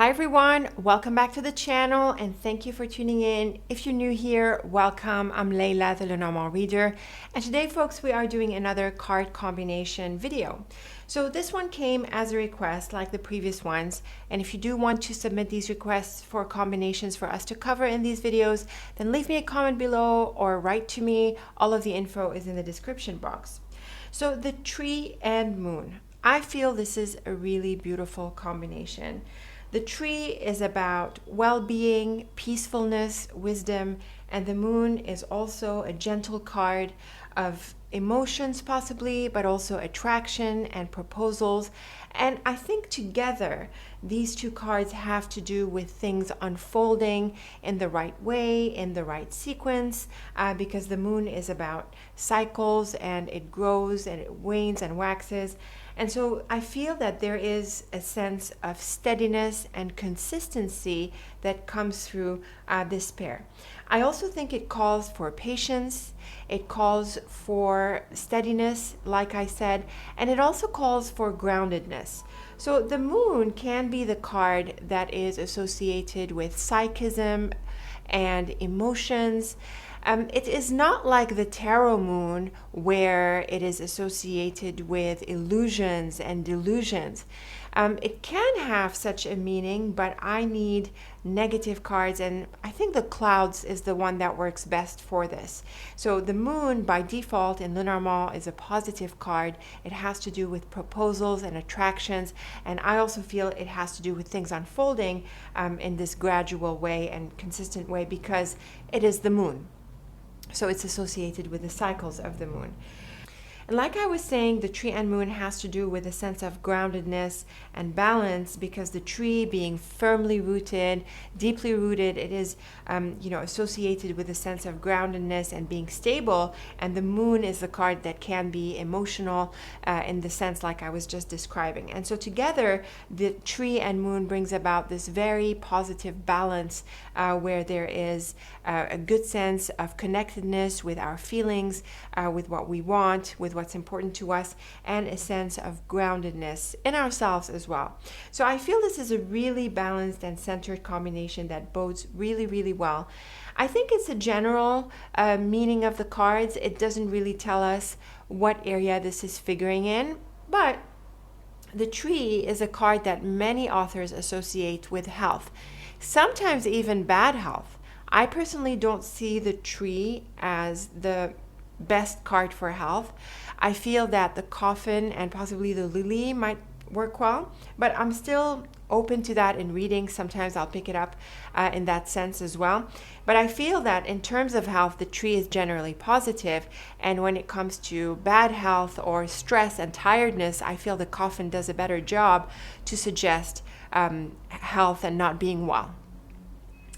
Hi everyone, welcome back to the channel and thank you for tuning in. If you're new here, welcome. I'm Layla, the Lenormand reader, and today folks we are doing another card combination video. So this one came as a request like the previous ones, and if you do want to submit these requests for combinations for us to cover in these videos, then leave me a comment below or write to me. All of the info is in the description box. So the tree and moon. I feel this is a really beautiful combination. The tree is about well-being, peacefulness, wisdom, and the moon is also a gentle card of emotions possibly, but also attraction and proposals. And I think together, these two cards have to do with things unfolding in the right way, in the right sequence, because the moon is about cycles and it grows and it wanes and waxes. And so I feel that there is a sense of steadiness and consistency that comes through this pair. I also think it calls for patience, it calls for steadiness, like I said, and it also calls for groundedness. So the moon can be the card that is associated with psychism and emotions. It is not like the tarot moon where it is associated with illusions and delusions. It can have such a meaning, but I need negative cards, and I think the clouds is the one that works best for this. So the moon by default in Lenormand is a positive card. It has to do with proposals and attractions, and I also feel it has to do with things unfolding in this gradual way and consistent way because it is the moon. So it's associated with the cycles of the moon. And like I was saying, the tree and moon has to do with a sense of groundedness and balance because the tree being firmly rooted, deeply rooted, it is associated with a sense of groundedness and being stable. And the moon is the card that can be emotional in the sense like I was just describing. And so together, the tree and moon brings about this very positive balance where there is a good sense of connectedness with our feelings, with what we want, with what's important to us, and a sense of groundedness in ourselves as well. So I feel this is a really balanced and centered combination that bodes really, really well. I think it's a general meaning of the cards. It doesn't really tell us what area this is figuring in, but the tree is a card that many authors associate with health, sometimes even bad health. I personally don't see the tree as the best card for health. I feel that the coffin and possibly the lily might work well, but I'm still open to that in reading. Sometimes I'll pick it up in that sense as well. But I feel that in terms of health, the tree is generally positive, and when it comes to bad health or stress and tiredness, I feel the coffin does a better job to suggest health and not being well.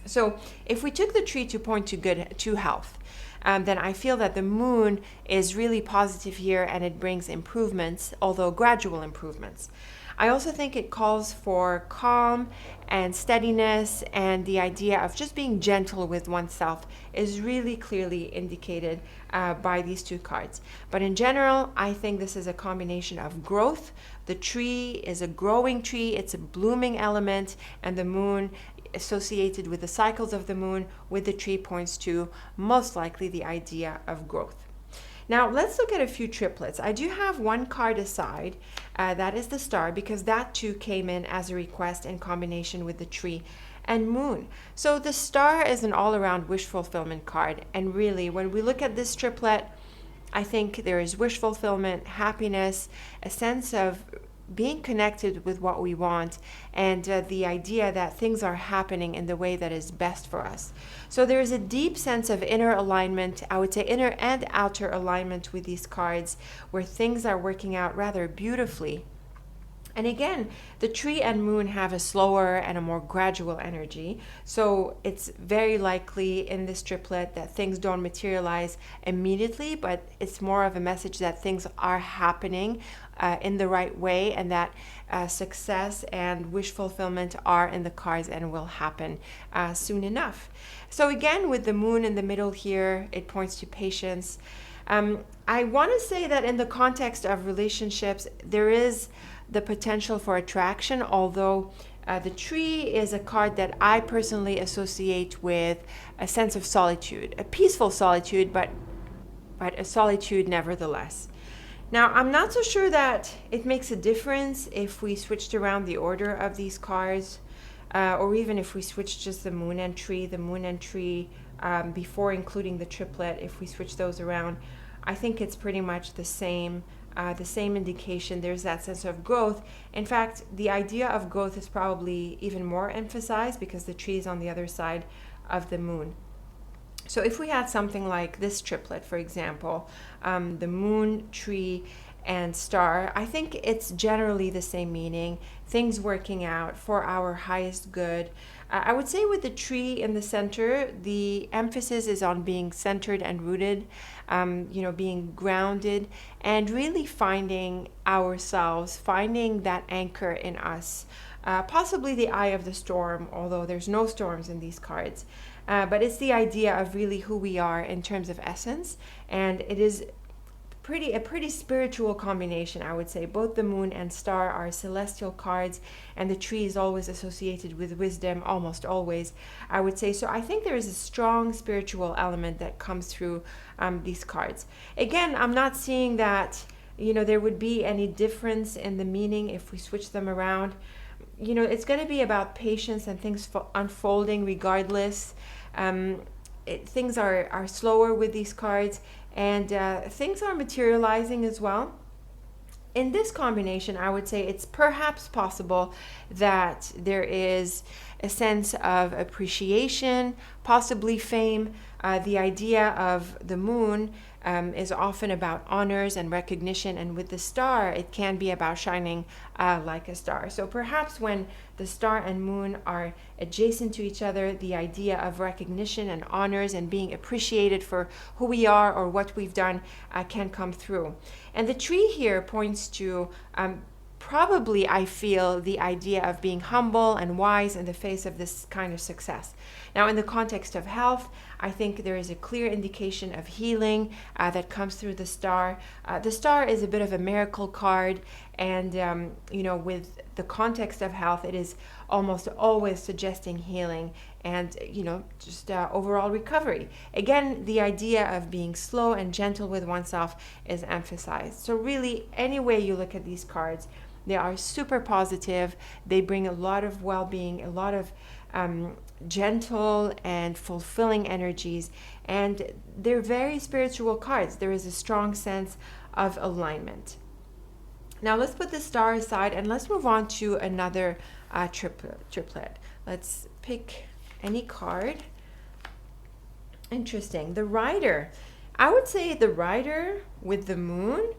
So if we took the tree to point to health, then I feel that the moon is really positive here and it brings improvements, although gradual improvements. I also think it calls for calm and steadiness, and the idea of just being gentle with oneself is really clearly indicated by these two cards. But in general, I think this is a combination of growth. The tree is a growing tree, it's a blooming element, and the moon associated with the cycles of the moon with the tree points to most likely the idea of growth. Now let's look at a few triplets. I do have one card aside, that is the star, because that too came in as a request in combination with the tree and moon. So the star is an all-around wish fulfillment card, and really when we look at this triplet, I think there is wish fulfillment, happiness, a sense of being connected with what we want, and the idea that things are happening in the way that is best for us. So there is a deep sense of inner alignment, I would say inner and outer alignment with these cards, where things are working out rather beautifully. And again, the tree and moon have a slower and a more gradual energy. So it's very likely in this triplet that things don't materialize immediately, but it's more of a message that things are happening in the right way, and that success and wish fulfillment are in the cards and will happen soon enough. So again, with the moon in the middle here, it points to patience. I want to say that in the context of relationships, there is the potential for attraction, although The tree is a card that I personally associate with a sense of solitude, a peaceful solitude, but a solitude nevertheless. Now, I'm not so sure that it makes a difference if we switched around the order of these cards, or even if we switched just the moon and tree, before including the triplet, if we switch those around. I think it's pretty much the same indication. There's that sense of growth. In fact, the idea of growth is probably even more emphasized because the tree is on the other side of the moon. So if we had something like this triplet, for example, the moon, tree, and star, I think it's generally the same meaning, things working out for our highest good. I would say with the tree in the center, the emphasis is on being centered and rooted, being grounded, and really finding ourselves, finding that anchor in us. Possibly the eye of the storm, although there's no storms in these cards. But it's the idea of really who we are in terms of essence, and it is a pretty spiritual combination, I would say. Both the moon and star are celestial cards, and the tree is always associated with wisdom, almost always, I would say. So I think there is a strong spiritual element that comes through these cards. Again, I'm not seeing that there would be any difference in the meaning if we switch them around. It's going to be about patience and things unfolding regardless. Things are slower with these cards, and things are materializing as well. In this combination, I would say it's perhaps possible that there is a sense of appreciation, possibly fame. The idea of the moon is often about honors and recognition, and with the star, it can be about shining like a star. So perhaps when the star and moon are adjacent to each other, the idea of recognition and honors and being appreciated for who we are or what we've done can come through. And the tree here points to probably, I feel, the idea of being humble and wise in the face of this kind of success. Now, in the context of health, I think there is a clear indication of healing that comes through the star. The star is a bit of a miracle card, and with the context of health, it is almost always suggesting healing and just overall recovery. Again, the idea of being slow and gentle with oneself is emphasized. So really, any way you look at these cards, they are super positive. They bring a lot of well-being, a lot of gentle and fulfilling energies, and they're very spiritual cards. There is a strong sense of alignment. Now let's put the star aside and let's move on to another triplet. Let's pick any card. Interesting. The Rider. I would say the Rider with the moon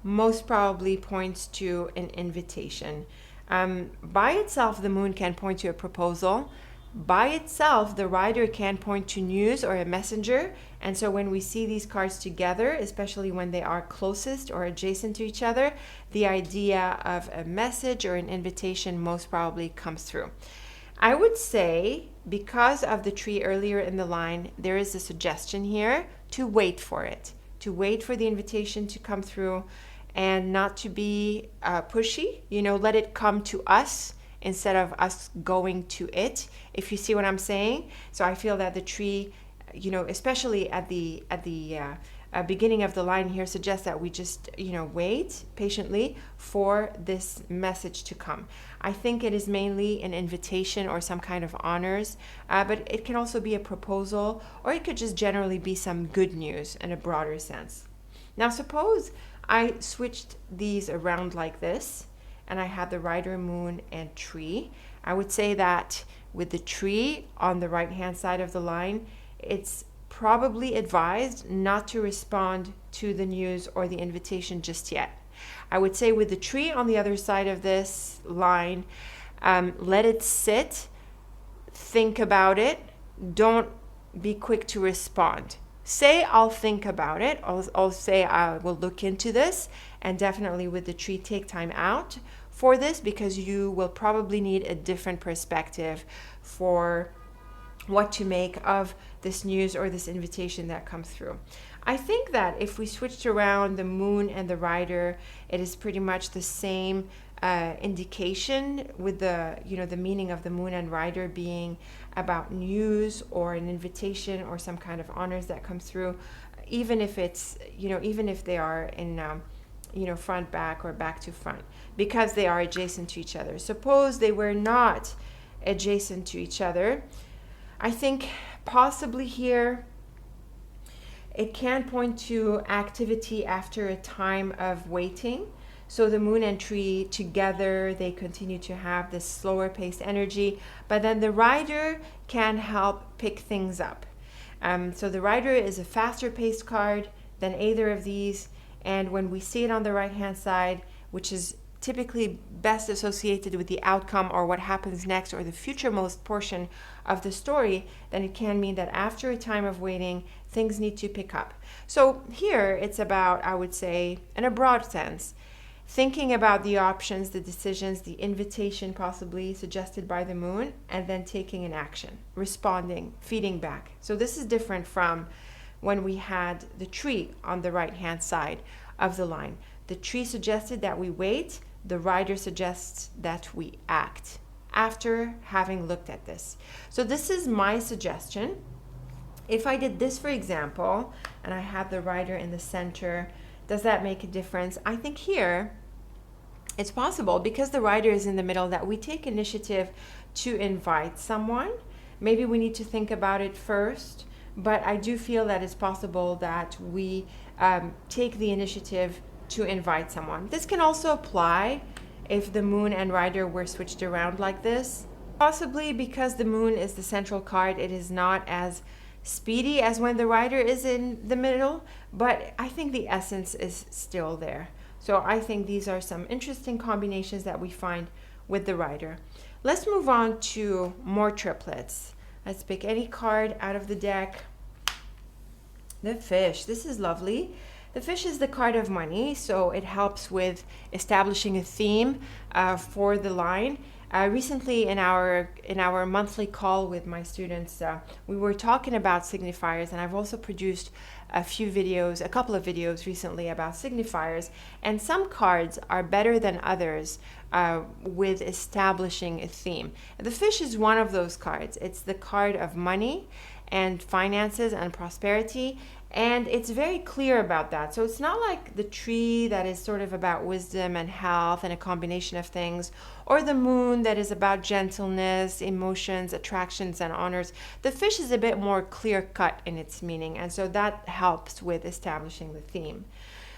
most probably points to an invitation. By itself, the moon can point to a proposal. By itself, the Rider can point to news or a messenger. And so when we see these cards together, especially when they are closest or adjacent to each other, the idea of a message or an invitation most probably comes through. I would say, because of the tree earlier in the line, there is a suggestion here to wait for it, to wait for the invitation to come through and not to be pushy, let it come to us instead of us going to it, if you see what I'm saying. So I feel that the tree, especially at the beginning of the line here, suggests that we just, wait patiently for this message to come. I think it is mainly an invitation or some kind of honors, but it can also be a proposal, or it could just generally be some good news in a broader sense. Now, suppose I switched these around like this, and I had the Rider, moon, and tree. I would say that with the tree on the right-hand side of the line, it's probably advised not to respond to the news or the invitation just yet. I would say with the tree on the other side of this line, let it sit, think about it, don't be quick to respond. Say, I'll think about it. I'll say I will look into this, and definitely with the tree, take time out for this, because you will probably need a different perspective for what to make of this news or this invitation that comes through. I think that if we switched around the moon and the Rider, it is pretty much the same indication, with the the meaning of the moon and rider being about news or an invitation or some kind of honors that come through, even if it's even if they are in front back or back to front, because they are adjacent to each other. Suppose they were not adjacent to each other, I think possibly here it can point to activity after a time of waiting. So the moon and tree together, they continue to have this slower paced energy, but then the rider can help pick things up. So the rider is a faster paced card than either of these, and when we see it on the right hand side, which is typically best associated with the outcome or what happens next or the future-most portion of the story, then it can mean that after a time of waiting, things need to pick up. So here it's about, I would say, in a broad sense, thinking about the options, the decisions, the invitation possibly suggested by the moon, and then taking an action, responding, feeding back. So this is different from when we had the tree on the right-hand side of the line. The tree suggested that we wait. The rider suggests that we act after having looked at this. So this is my suggestion. If I did this, for example, and I had the rider in the center, does that make a difference? I think here it's possible, because the rider is in the middle, that we take initiative to invite someone. Maybe we need to think about it first, but I do feel that it's possible that we take the initiative to invite someone. This can also apply if the moon and rider were switched around like this. Possibly because the moon is the central card, it is not as speedy as when the rider is in the middle, but I think the essence is still there. So I think these are some interesting combinations that we find with the rider. Let's move on to more triplets. Let's pick any card out of the deck. The fish. This is lovely. The fish is the card of money, so it helps with establishing a theme for the line. Recently in our monthly call with my students, we were talking about signifiers, and I've also produced a couple of videos recently about signifiers, and some cards are better than others with establishing a theme. The fish is one of those cards. It's the card of money and finances and prosperity, and it's very clear about that. So it's not like the tree that is sort of about wisdom and health and a combination of things, or the moon that is about gentleness, emotions, attractions, and honors. The fish is a bit more clear-cut in its meaning, and so that helps with establishing the theme.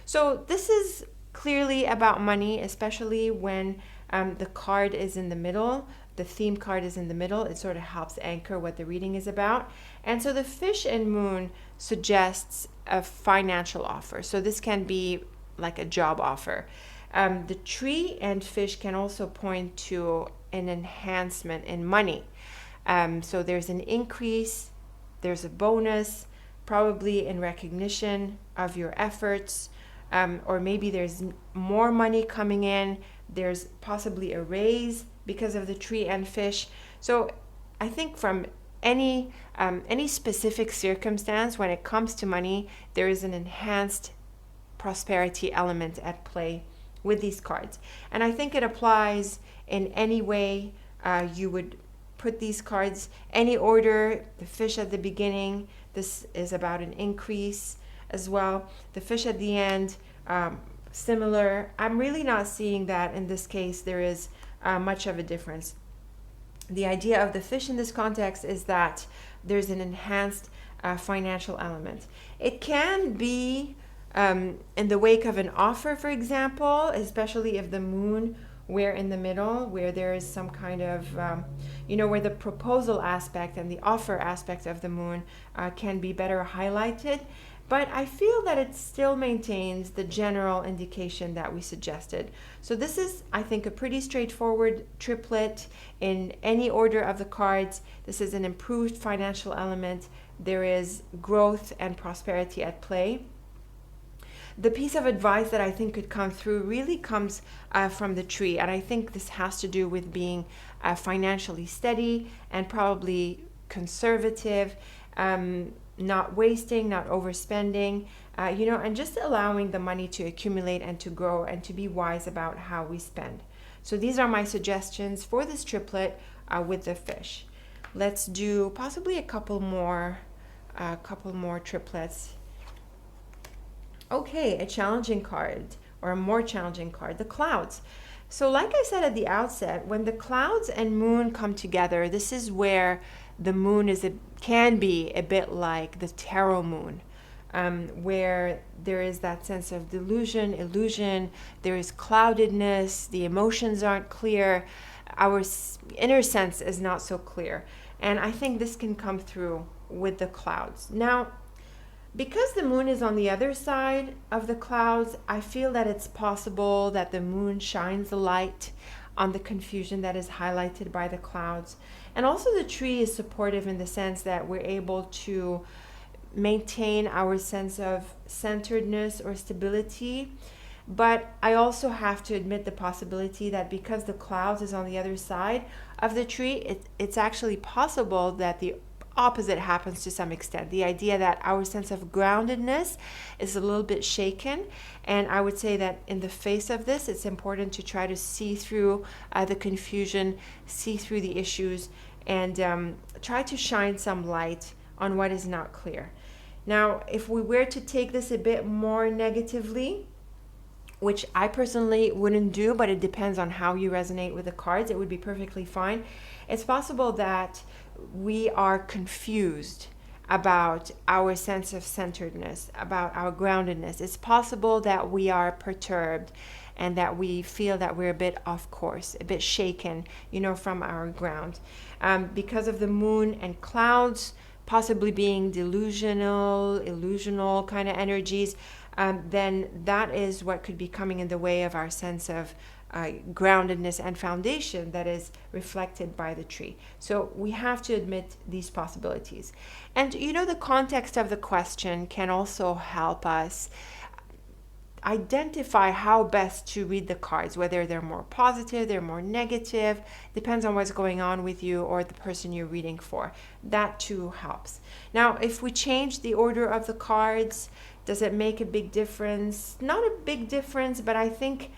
So this is clearly about money, especially when the card is in the middle. The theme card is in the middle. It sort of helps anchor what the reading is about. And so the fish and moon suggests a financial offer. So this can be like a job offer. The tree and fish can also point to an enhancement in money. So there's an increase, there's a bonus, probably in recognition of your efforts, or maybe there's more money coming in. There's possibly a raise because of the tree and fish. So I think from any specific circumstance, when it comes to money, there is an enhanced prosperity element at play with these cards. And I think it applies in any way you would put these cards, any order. The fish at the beginning, this is about an increase as well. The fish at the end, similar. I'm really not seeing that in this case there is much of a difference. The idea of the fish in this context is that there's an enhanced financial element. It can be in the wake of an offer, for example, especially if the moon were in the middle, where there is some kind of, where the proposal aspect and the offer aspect of the moon can be better highlighted. But I feel that it still maintains the general indication that we suggested. So this is, I think, a pretty straightforward triplet in any order of the cards. This is an improved financial element. There is growth and prosperity at play. The piece of advice that I think could come through really comes from the tree. And I think this has to do with being financially steady and probably conservative, not wasting, not overspending, and just allowing the money to accumulate and to grow and to be wise about how we spend. So these are my suggestions for this triplet with the fish. Let's do possibly a couple more triplets. Okay, a challenging card, or a more challenging card, the clouds. So like I said at the outset, when the clouds and moon come together, this is where the moon can be a bit like the tarot moon, where there is that sense of delusion, illusion, there is cloudedness, the emotions aren't clear, our inner sense is not so clear. And I think this can come through with the clouds. Now, because the moon is on the other side of the clouds, I feel that it's possible that the moon shines the light on the confusion that is highlighted by the clouds. And also the tree is supportive in the sense that we're able to maintain our sense of centeredness or stability. But I also have to admit the possibility that because the clouds is on the other side of the tree, it's actually possible that the opposite happens to some extent. The idea that our sense of groundedness is a little bit shaken. And I would say that in the face of this, it's important to try to see through the confusion, see through the issues, and try to shine some light on what is not clear. Now, if we were to take this a bit more negatively, which I personally wouldn't do, but it depends on how you resonate with the cards, it would be perfectly fine. It's possible that we are confused about our sense of centeredness, about our groundedness. It's possible that we are perturbed and that we feel that we're a bit off course, a bit shaken, from our ground. Because of the moon and clouds possibly being illusional kind of energies, then that is what could be coming in the way of our sense of groundedness and foundation that is reflected by the tree. So we have to admit these possibilities. And the context of the question can also help us identify how best to read the cards, whether they're more positive, they're more negative, depends on what's going on with you or the person you're reading for. That too helps. Now, if we change the order of the cards, does it make a big difference? Not a big difference, but I think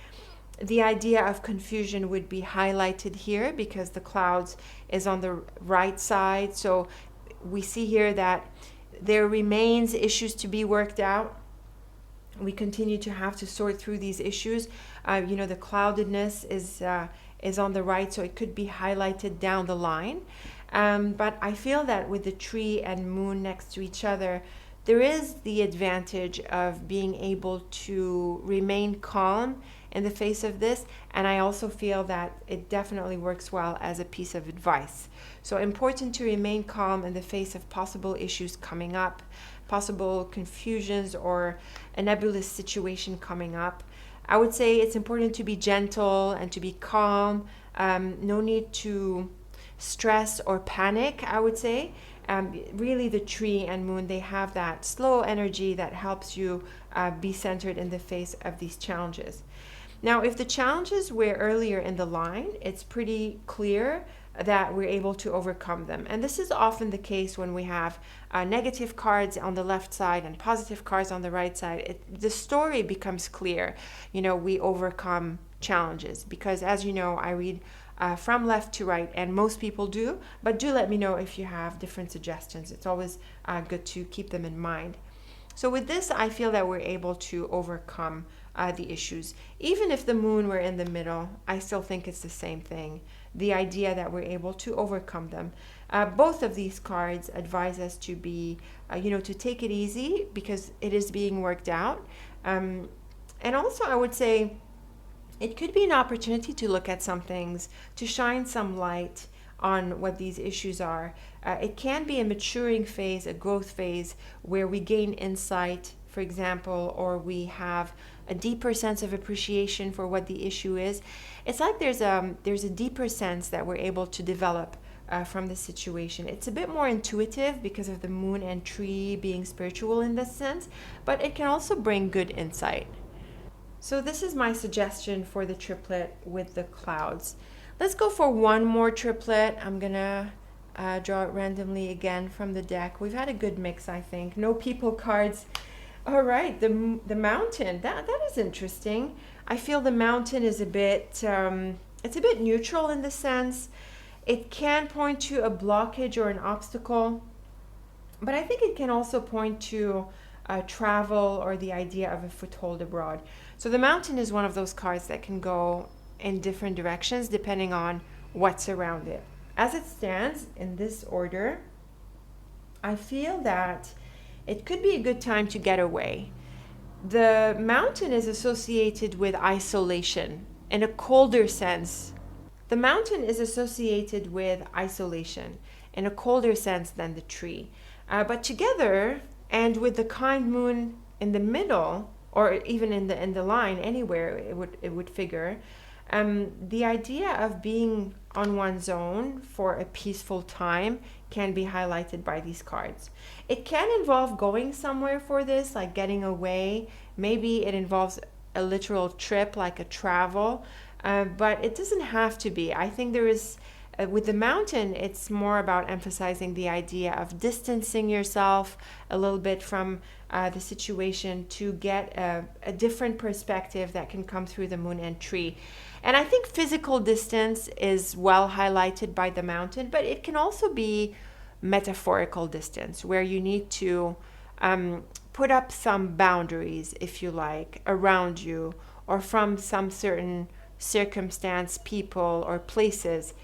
the idea of confusion would be highlighted here because the clouds is on the right side. So we see here that there remains issues to be worked out. We continue to have to sort through these issues. The cloudedness is on the right, so it could be highlighted down the line. But I feel that with the tree and moon next to each other, there is the advantage of being able to remain calm in the face of this, and I also feel that it definitely works well as a piece of advice. So important to remain calm in the face of possible issues coming up, possible confusions or a nebulous situation coming up. I would say it's important to be gentle and to be calm. No need to stress or panic, I would say. Really the tree and moon, they have that slow energy that helps you be centered in the face of these challenges. Now, if the challenges were earlier in the line, it's pretty clear that we're able to overcome them. And this is often the case when we have negative cards on the left side and positive cards on the right side. The story becomes clear. We overcome challenges because, as you know, I read from left to right, and most people do, but do let me know if you have different suggestions. It's always good to keep them in mind. So with this, I feel that we're able to overcome the issues. Even if the moon were in the middle, I still think it's the same thing. The idea that we're able to overcome them. Both of these cards advise us to be, to take it easy because it is being worked out. And also I would say it could be an opportunity to look at some things, to shine some light on what these issues are. It can be a maturing phase, a growth phase, where we gain insight, for example, or we have a deeper sense of appreciation for what the issue is. It's like there's a deeper sense that we're able to develop from the situation. It's a bit more intuitive because of the moon and tree being spiritual in this sense, but it can also bring good insight. So this is my suggestion for the triplet with the clouds. Let's go for one more triplet. I'm gonna draw it randomly again from the deck. We've had a good mix, I think. No people cards. All right, the mountain. That is interesting. I feel the mountain is a bit It's a bit neutral in the sense it can point to a blockage or an obstacle, but I think it can also point to travel or the idea of a foothold abroad. So the Mountain is one of those cards that can go in different directions depending on what's around it. As it stands in this order, I feel that it could be a good time to get away. The Mountain is associated with isolation in a colder sense. The Mountain is associated with isolation in a colder sense than the tree. But together, and with the kind moon in the middle, or even in the line anywhere, it would figure. The idea of being on one's own for a peaceful time can be highlighted by these cards. It can involve going somewhere for this, like getting away. Maybe it involves a literal trip, like a travel, but it doesn't have to be. I think there is, with the Mountain, it's more about emphasizing the idea of distancing yourself a little bit from the situation to get a different perspective that can come through the moon and tree. And I think physical distance is well highlighted by the Mountain, but it can also be metaphorical distance where you need to put up some boundaries, if you like, around you or from some certain circumstance, people, or places,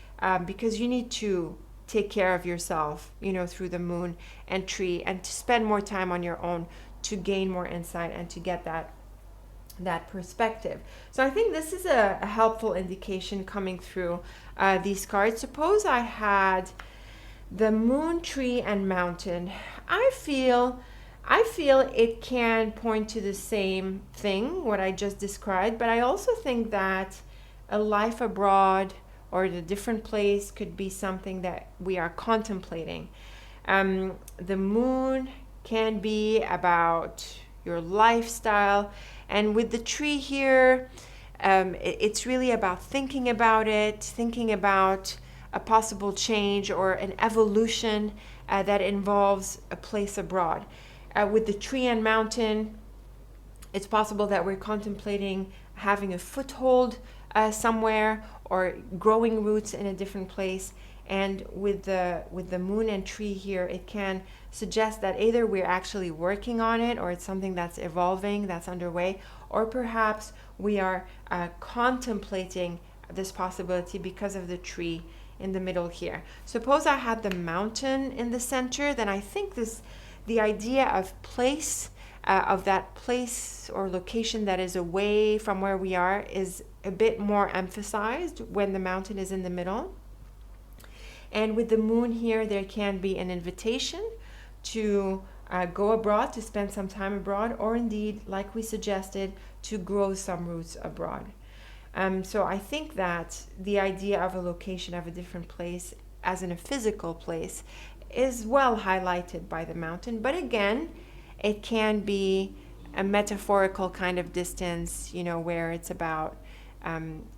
because you need to take care of yourself, through the moon and tree, and to spend more time on your own to gain more insight and to get that perspective. So I think this is a helpful indication coming through these cards. Suppose I had the moon, tree, and mountain. I feel it can point to the same thing, what I just described, but I also think that a life abroad or a different place could be something that we are contemplating. The moon can be about your lifestyle, and with the tree here, it's really about thinking about a possible change or an evolution that involves a place abroad. With the tree and mountain, it's possible that we're contemplating having a foothold somewhere or growing roots in a different place. And with the moon and tree here, it can suggest that either we're actually working on it, or it's something that's evolving, that's underway, or perhaps we are contemplating this possibility because of the tree in the middle here. Suppose I had the mountain in the center, then I think the idea of place, of that place or location that is away from where we are, is a bit more emphasized when the mountain is in the middle. And with the moon here, there can be an invitation to go abroad, to spend some time abroad, or indeed, like we suggested, to grow some roots abroad. So I think that the idea of a location, of a different place, as in a physical place, is well highlighted by the mountain. But again, it can be a metaphorical kind of distance, where it's about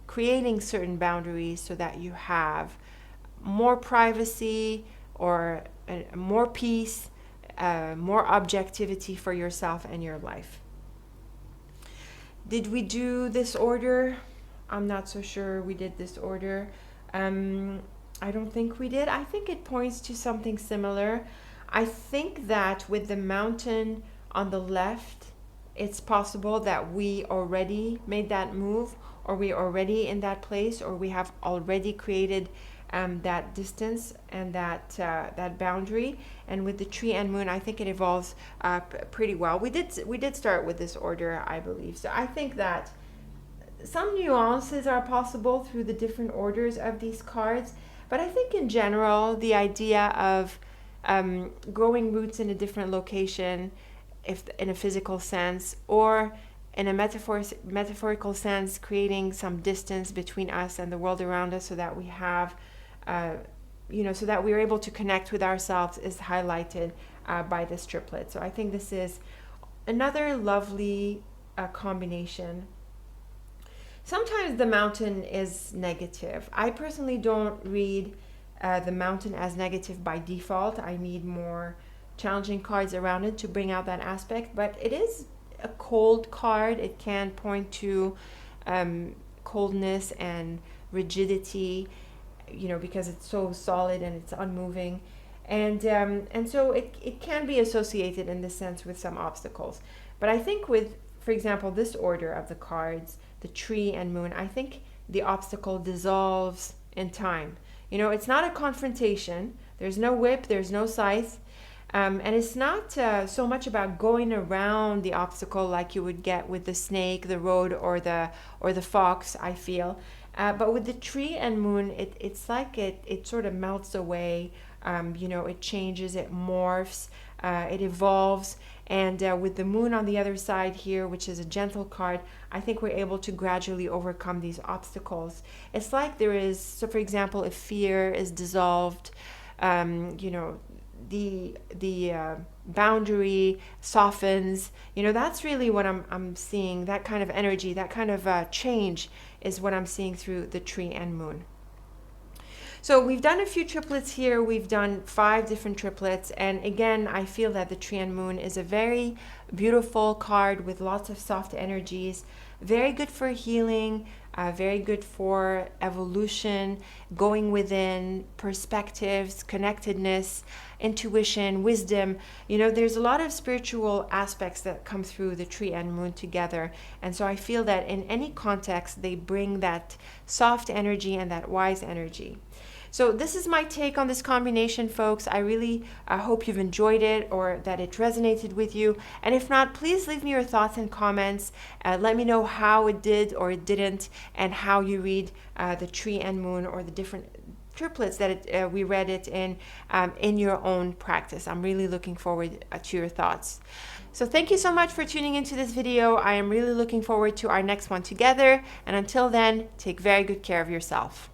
creating certain boundaries so that you have more privacy or more peace, more objectivity for yourself and your life. Did we do this order? I'm not so sure we did this order. I don't think we did. I think it points to something similar. I think that with the mountain on the left, it's possible that we already made that move, or we're already in that place, or we have already created that distance and that boundary. And with the tree and moon, I think it evolves pretty well. We did start with this order, I believe. So I think that some nuances are possible through the different orders of these cards, but I think in general the idea of growing roots in a different location, if in a physical sense, or in a metaphorical sense, creating some distance between us and the world around us, so that we have so that we're able to connect with ourselves, is highlighted by this triplet. So I think this is another lovely combination. Sometimes the mountain is negative. I personally don't read the mountain as negative by default. I need more challenging cards around it to bring out that aspect, but it is a cold card. It can point to coldness and rigidity, you know, because it's so solid and it's unmoving. And so it can be associated in this sense with some obstacles. But I think with, for example, this order of the cards, the tree and moon, I think the obstacle dissolves in time. You know, it's not a confrontation. There's no whip, there's no scythe. And it's not so much about going around the obstacle like you would get with the snake, the road, or the fox, I feel. But with the tree and moon, it's like it sort of melts away. You know, it changes, it morphs, it evolves. And with the moon on the other side here, which is a gentle card, I think we're able to gradually overcome these obstacles. It's like there is, so for example, if fear is dissolved, you know, the boundary softens. You know, that's really what I'm seeing. That kind of energy, that kind of change is what I'm seeing through the tree and moon. So we've done a few triplets here. We've done 5 different triplets. And again, I feel that the tree and moon is a very beautiful card with lots of soft energies. Very good for healing, very good for evolution, going within, perspectives, connectedness, intuition, wisdom. You know, there's a lot of spiritual aspects that come through the tree and moon together. And so I feel that in any context, they bring that soft energy and that wise energy. So this is my take on this combination, folks. I really hope you've enjoyed it or that it resonated with you. And if not, please leave me your thoughts and comments. Let me know how it did or it didn't, and how you read the tree and moon or the different triplets that we read it in your own practice. I'm really looking forward to your thoughts. So thank you so much for tuning into this video. I am really looking forward to our next one together. And until then, take very good care of yourself.